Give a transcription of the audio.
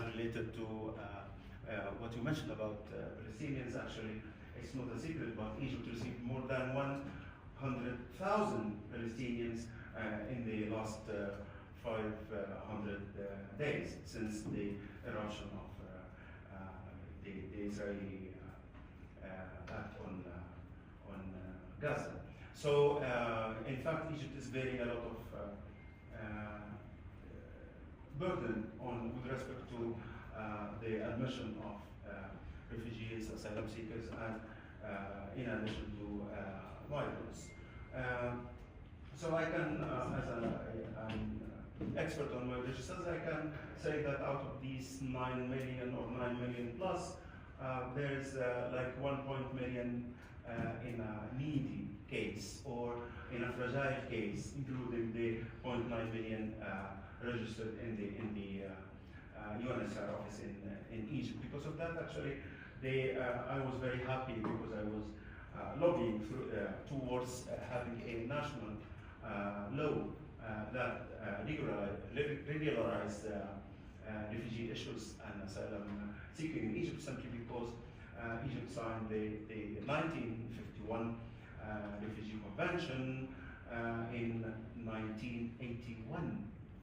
as related to what you mentioned about Palestinians. Actually, it's not a secret, but Egypt received more than 100,000 Palestinians in the last 500 days since the eruption of the Israeli act on Gaza. So, in fact, Egypt is bearing a lot of burden with respect to the admission of refugees, asylum seekers, and in addition to migrants. So I can, as an expert on registers, I can say that out of these 9 million or 9 million plus, there is like 1 million in a needy case or in a fragile case, including the 0.9 million registered in the UNHCR office in Egypt. Because of that, actually, I was very happy because I was lobbying towards having a national law that regularized refugee issues and asylum seeking in Egypt, simply because Egypt signed the 1951 Refugee Convention in 1981.